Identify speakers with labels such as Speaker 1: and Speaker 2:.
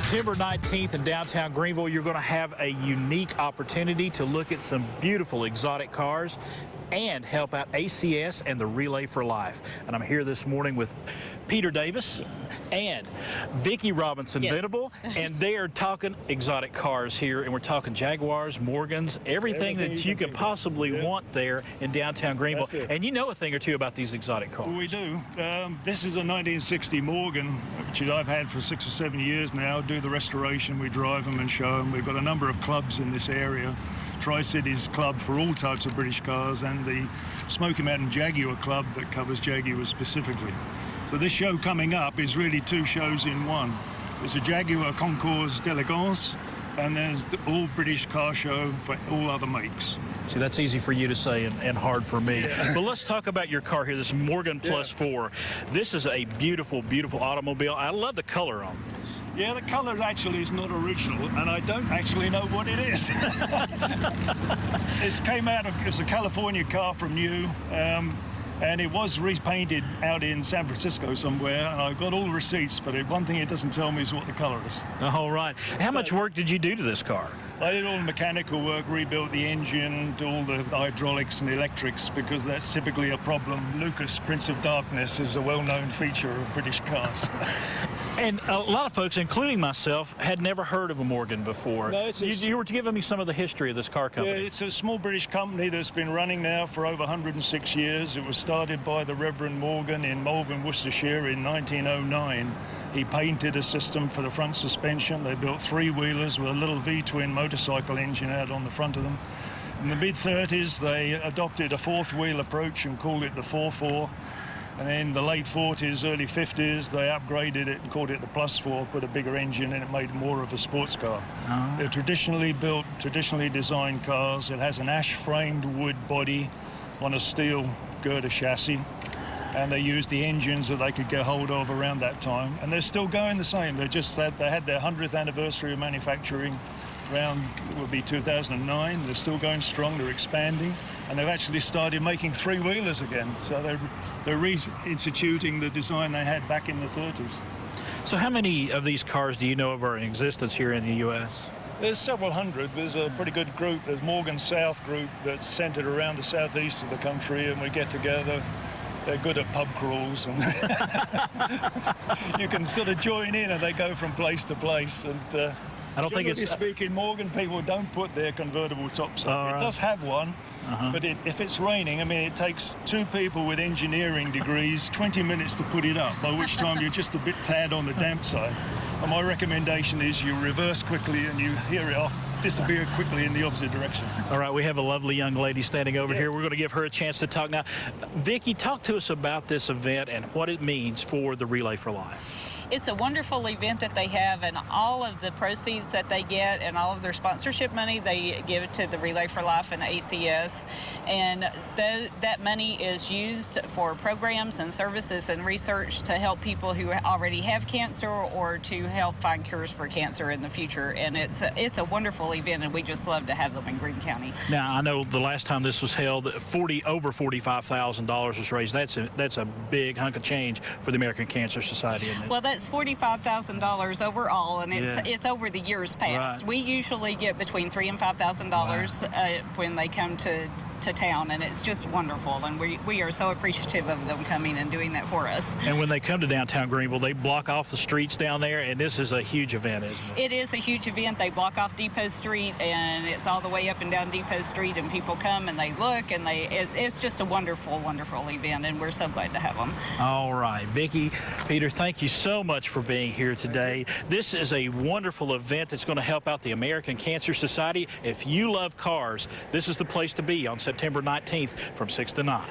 Speaker 1: September 19th in downtown Greeneville, you're going to have a unique opportunity to look at some beautiful exotic cars and help out ACS and the Relay for Life. And I'm here this morning with Peter Davis and Vicki Robinson Venable, and they are talking exotic cars here, and we're talking Jaguars, Morgans, everything that you could possibly want there in downtown Greeneville. And you know a thing or two about these exotic cars.
Speaker 2: Well, we do. This is a 1960 Morgan, which I've had for 6 or 7 years now. Do the restoration, we drive them and show them. We've got a number of clubs in this area. Tri-Cities Club for all types of British cars, and the Smoky Mountain Jaguar Club that covers Jaguars specifically. So this show coming up is really 2 shows in one. There's a Jaguar Concours d'Elegance, and there's the all British car show for all other makes.
Speaker 1: See, that's easy for you to say and hard for me. Yeah. But let's talk about your car here, this Morgan Plus 4. This is a beautiful, beautiful automobile. I love the color on this.
Speaker 2: Yeah, the color actually is not original, and I don't actually know what it is. This came out of, it's a California car from new, and it was repainted out in San Francisco somewhere, and I got all the receipts, but one thing it doesn't tell me is what the color is.
Speaker 1: All right. How much work did you do to this car?
Speaker 2: I did all the mechanical work, rebuilt the engine, did all the hydraulics and electrics, because that's typically a problem. Lucas, Prince of Darkness, is a well-known feature of British cars.
Speaker 1: And a lot of folks, including myself, had never heard of a Morgan before. No, you were giving me some of the history of this car company.
Speaker 2: Yeah, it's a small British company that's been running now for over 106 years. It was started by the Reverend Morgan in Malvern, Worcestershire in 1909. He painted a system for the front suspension. They built 3-wheelers with a little V-twin motorcycle engine out on the front of them. In the mid-30s, they adopted a 4th-wheel approach and called it the 4-4. And in the late 40s, early 50s, they upgraded it and called it the Plus 4, put a bigger engine in it, made more of a sports car. They're traditionally built, traditionally designed cars. It has an ash-framed wood body on a steel girder chassis. And they used the engines that they could get hold of around that time. And they're still going the same. They had their 100th anniversary of manufacturing around, it will be 2009. They're still going strong, they're expanding. And they've actually started making 3-wheelers again. So they're reinstituting the design they had back in the 30s.
Speaker 1: So how many of these cars do you know of are in existence here in the U.S.?
Speaker 2: There's several hundred. There's a pretty good group. There's Morgan South group that's centered around the southeast of the country, and we get together. They're good at pub crawls, and you can sort of join in, and they go from place to place. And
Speaker 1: I don't think it's
Speaker 2: speaking, Morgan people don't put their convertible tops up. It does have one, but if it's raining, I mean, it takes 2 people with engineering degrees 20 minutes to put it up, by which time you're just a bit tad on the damp side. And my recommendation is you reverse quickly and you hear it off, disappear quickly in the opposite direction.
Speaker 1: All right, we have a lovely young lady standing over here. We're going to give her a chance to talk now. Vicki, talk to us about this event and what it means for the Relay for Life.
Speaker 3: It's a wonderful event that they have, and all of the proceeds that they get and all of their sponsorship money, they give it to the Relay for Life and ACS. And that money is used for programs and services and research to help people who already have cancer or to help find cures for cancer in the future. And it's a wonderful event, and we just love to have them in Greene County.
Speaker 1: Now, I know the last time this was held, over $45,000 was raised. That's a big hunk of change for the American Cancer Society, isn't it?
Speaker 3: Well, that's $45,000 overall, and it's over the years past.
Speaker 1: Right.
Speaker 3: We usually get between $3,000 and $5,000 when they come to town, and it's just wonderful, and we are so appreciative of them coming and doing that for us.
Speaker 1: And when they come to downtown Greeneville, they block off the streets down there, and this is a huge event, isn't it?
Speaker 3: It is a huge event. They block off Depot Street, and it's all the way up and down Depot Street, and people come and they look, and it's just a wonderful, wonderful event, and we're so glad to have them.
Speaker 1: All right, Vicki, Peter, thank you so much for being here today. This is a wonderful event that's going to help out the American Cancer Society. If you love cars, this is the place to be on September 19th from 6 to 9.